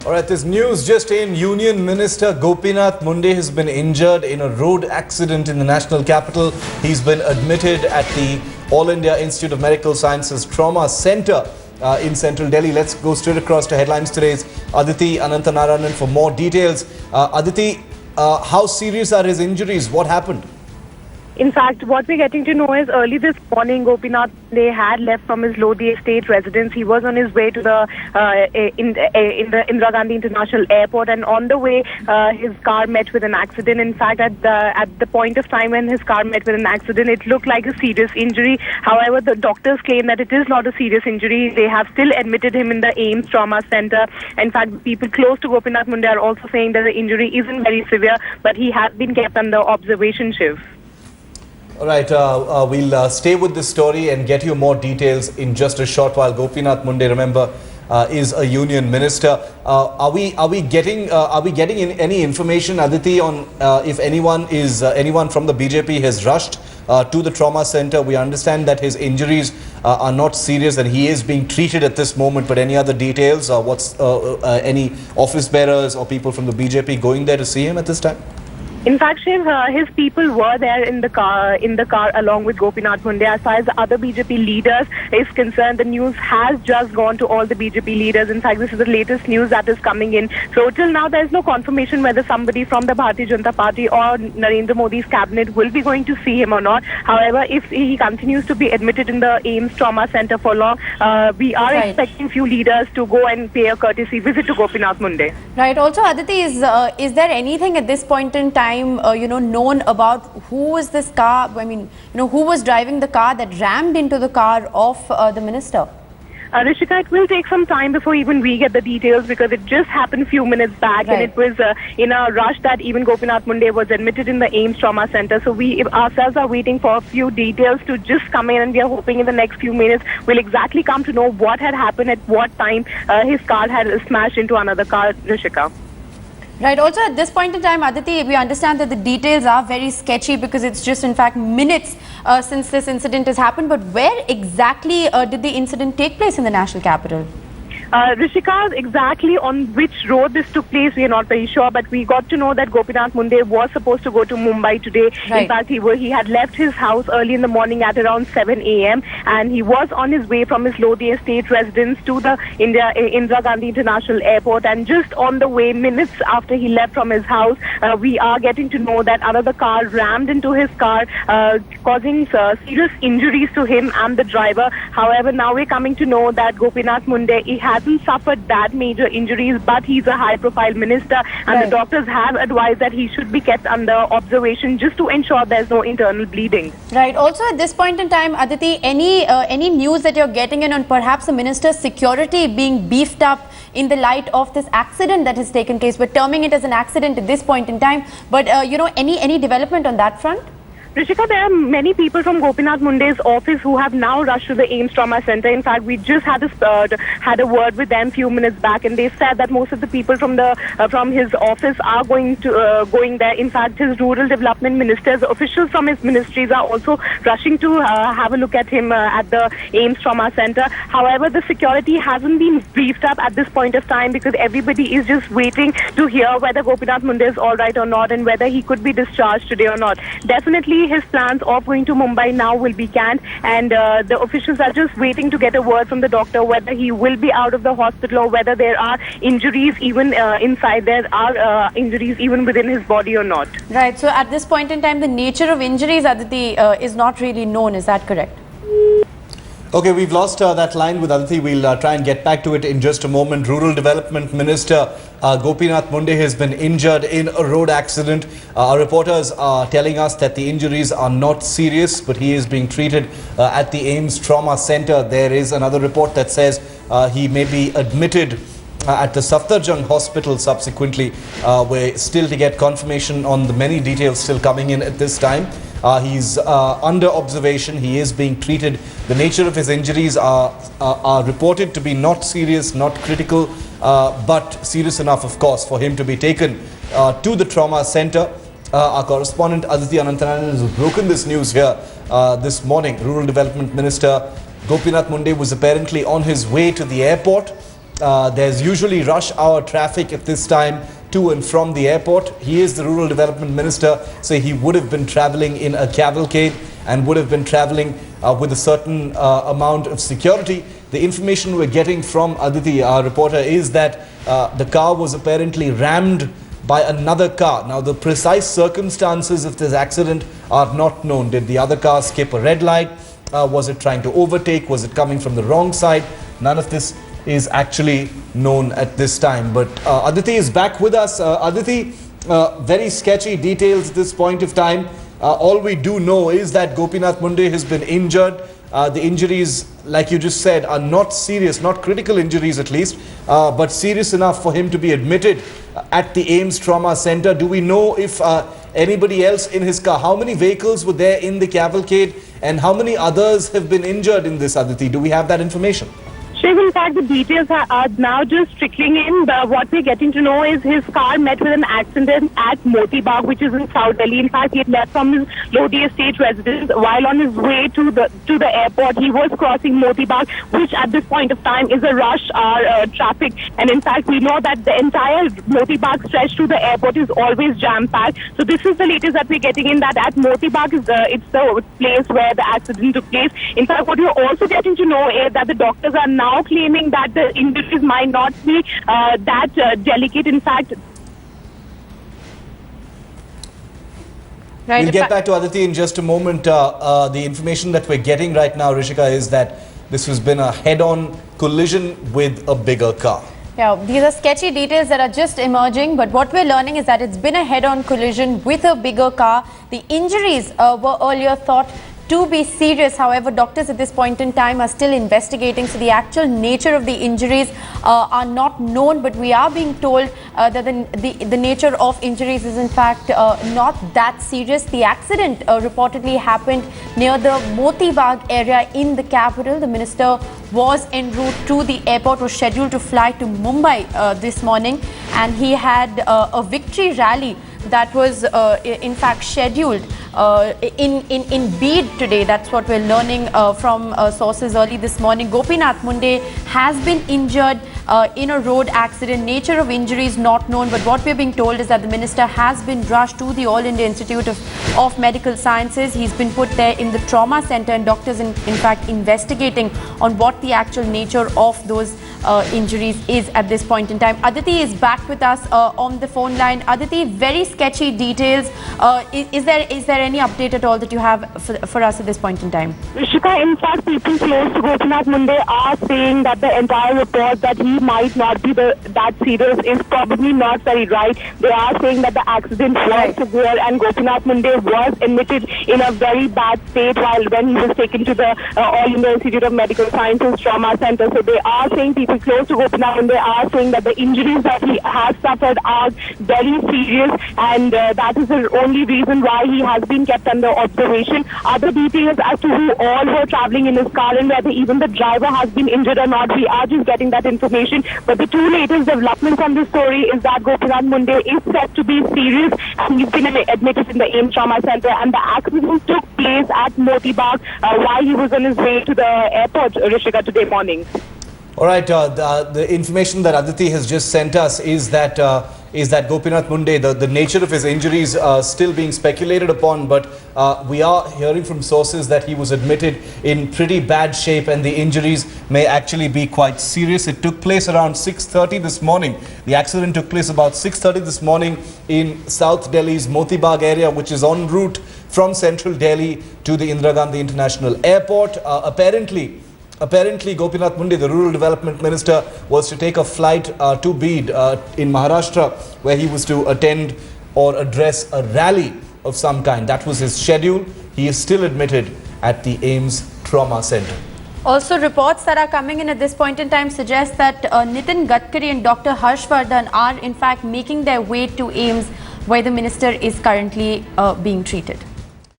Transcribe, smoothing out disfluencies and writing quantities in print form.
All right, this news just in. Union Minister Gopinath Munde has been injured in a road accident in the national capital. He's been admitted at the All India Institute of Medical Sciences Trauma Centre in central Delhi. Let's go straight across to headlines today's Aditi Anantanarayanan for more details. Aditi, how serious are his injuries? What happened? In fact, what we're getting to know is early this morning, Gopinath Munde had left from his Lodi estate residence. He was on his way to the in the Indira Gandhi International Airport, and on the way, his car met with an accident. In fact, at the point of time when his car met with an accident, it looked like a serious injury. However, the doctors claim that it is not a serious injury. They have still admitted him in the AIIMS Trauma Center. In fact, people close to Gopinath Munde are also saying that the injury isn't very severe, but he has been kept under observation, Shiv. All right, we'll stay with this story and get you more details in just a short while. Gopinath Munde, remember, is a union minister. Are we getting any information, Aditi, on if anyone from the BJP has rushed to the trauma center? We understand that his injuries are not serious and he is being treated at this moment. But any other details? What's any office bearers or people from the BJP going there to see him at this time? In fact, Shiv, his people were there in the car along with Gopinath Munde. As far as the other BJP leaders is concerned, the news has just gone to all the BJP leaders. In fact, this is the latest news that is coming in. So till now, there is no confirmation whether somebody from the Bharatiya Janata Party or Narendra Modi's cabinet will be going to see him or not. However, if he continues to be admitted in the AIIMS Trauma Center for long, we are expecting few leaders to go and pay a courtesy visit to Gopinath Munde. Right. Also, Aditi, is there anything at this point in time known about who was this car? I mean, who was driving the car that rammed into the car of the minister? Rishika, it will take some time before even we get the details because it just happened a few minutes back, and it was in a rush that even Gopinath Munde was admitted in the AIIMS Trauma Center. So we ourselves are waiting for a few details to just come in, and we are hoping in the next few minutes we'll exactly come to know what had happened, at what time his car had smashed into another car, Rishika. Right. Also, at this point in time, Aditi, we understand that the details are very sketchy because it's just, in fact, minutes since this incident has happened. But where exactly did the incident take place in the national capital? Rishika, exactly on which road this took place, we are not very sure, but we got to know that Gopinath Munde was supposed to go to Mumbai today. Right. In fact, he had left his house early in the morning at around 7 a.m. and he was on his way from his Lodi estate residence to the Indira Gandhi International Airport, and just on the way, minutes after he left from his house, we are getting to know that another car rammed into his car, causing serious injuries to him and the driver. However, now we're coming to know that Gopinath Munde, he hasn't suffered that major injuries, but he's a high-profile minister, and the doctors have advised that he should be kept under observation just to ensure there's no internal bleeding. Right. Also, at this point in time, Aditi, any news that you're getting in on perhaps the minister's security being beefed up in the light of this accident that has taken place? We're terming it as an accident at this point in time, but any development on that front? Rishika, there are many people from Gopinath Munde's office who have now rushed to the AIIMS Trauma Center. In fact, we just had a word with them a few minutes back, and they said that most of the people from his office are going there. In fact, his rural development ministers, officials from his ministries are also rushing to have a look at him at the AIIMS Trauma Center. However, the security hasn't been briefed up at this point of time because everybody is just waiting to hear whether Gopinath Munde is all right or not and whether he could be discharged today or not. Definitely, his plans of going to Mumbai now will be canned, and the officials are just waiting to get a word from the doctor whether he will be out of the hospital or whether there are injuries even inside. There are injuries even within his body or not. Right. So at this point in time, the nature of injuries, Aditi, is not really known. Is that correct? Okay, we've lost that line with Aditi. We'll try and get back to it in just a moment. Rural Development Minister Gopinath Munde has been injured in a road accident. Our reporters are telling us that the injuries are not serious, but he is being treated at the AIIMS Trauma Center. There is another report that says he may be admitted at the Safdarjung Hospital subsequently. We're still to get confirmation on the many details still coming in at this time. He's under observation. He is being treated. The nature of his injuries are reported to be not serious, not critical, but serious enough, of course, for him to be taken to the trauma center. Our correspondent Aditi Anantanarayanan has broken this news here this morning. Rural Development Minister Gopinath Munde was apparently on his way to the airport There's usually rush hour traffic at this time to and from the airport. He is the Rural Development Minister, so he would have been traveling in a cavalcade and would have been traveling with a certain amount of security. The information we're getting from Aditi, our reporter, is that the car was apparently rammed by another car. Now, the precise circumstances of this accident are not known. Did the other car skip a red light? Was it trying to overtake? Was it coming from the wrong side? None of this is actually known at this time. But Aditi is back with us. Aditi, very sketchy details at this point of time. All we do know is that Gopinath Munde has been injured. The injuries, like you just said, are not serious, not critical injuries at least, but serious enough for him to be admitted at the AIIMS Trauma Center. Do we know if anybody else in his car, how many vehicles were there in the cavalcade, and how many others have been injured in this, Aditi? Do we have that information? Shiv, in fact, the details are now just trickling in. What we're getting to know is his car met with an accident at Moti Bagh, which is in South Delhi. In fact, he had left from his Lodi Estate residence. While on his way to the airport, he was crossing Moti Bagh, which at this point of time is a rush hour traffic. And in fact, we know that the entire Moti Bagh stretch to the airport is always jam-packed. So this is the latest that we're getting in, that at Moti Bagh it's the place where the accident took place. In fact, what we're also getting to know is that the doctors are now claiming that the injuries might not be that delicate. In fact, Right. We'll get back to Aditi in just a moment. The information that we're getting right now, Rishika, is that this has been a head-on collision with a bigger car. Yeah, these are sketchy details that are just emerging, but what we're learning is that it's been a head-on collision with a bigger car. The injuries were earlier thought to be serious. However, doctors at this point in time are still investigating, so the actual nature of the injuries are not known, but we are being told that the nature of injuries is in fact not that serious. The accident reportedly happened near the Moti Bagh area in the capital. The minister was en route to the airport, was scheduled to fly to Mumbai this morning, and he had a victory rally that was in fact scheduled in Bid today. That's what we're learning from sources early this morning. Gopinath Munde has been injured in a road accident. Nature of injuries not known, but what we're being told is that the minister has been rushed to the All India Institute of Medical Sciences. He's been put there in the trauma center, and doctors in fact investigating on what the actual nature of those injuries is at this point in time. Aditi is back with us on the phone line. Aditi, very sketchy details. Is there any update at all that you have for us at this point in time? Rishika, in fact, people close to Gopinath Munde are saying that the entire report that he might not be that serious is probably not very right. They are saying that the accident was severe and Gopinath Munde was admitted in a very bad state when he was taken to the All India Institute of Medical Sciences Trauma Center. So they are saying, people close to Gopinath Munde are saying that the injuries that he has suffered are very serious, and that is the only reason why he has been kept under observation. Other details as to who all were traveling in his car and whether even the driver has been injured or not, we are just getting that information. But the two latest developments on this story is that Gopinath Munde is said to be serious and he's been admitted in the AIIMS Trauma Center, and the accident took place at Moti Bagh while he was on his way to the airport, Rishika, today morning. All right, the information that Aditi has just sent us is that Gopinath Munde, the nature of his injuries are still being speculated upon, but we are hearing from sources that he was admitted in pretty bad shape and the injuries may actually be quite serious. It took place around 6:30 this morning. The accident took place about 6:30 this morning in South Delhi's Moti Bagh area, which is en route from central Delhi to the Indira Gandhi International Airport. Apparently, Gopinath Munde, the Rural Development Minister, was to take a flight to Bid in Maharashtra, where he was to attend or address a rally of some kind. That was his schedule. He is still admitted at the AIIMS Trauma Center. Also, reports that are coming in at this point in time suggest that Nitin Gadkari and Dr. Harshvardhan are in fact making their way to AIIMS, where the minister is currently being treated.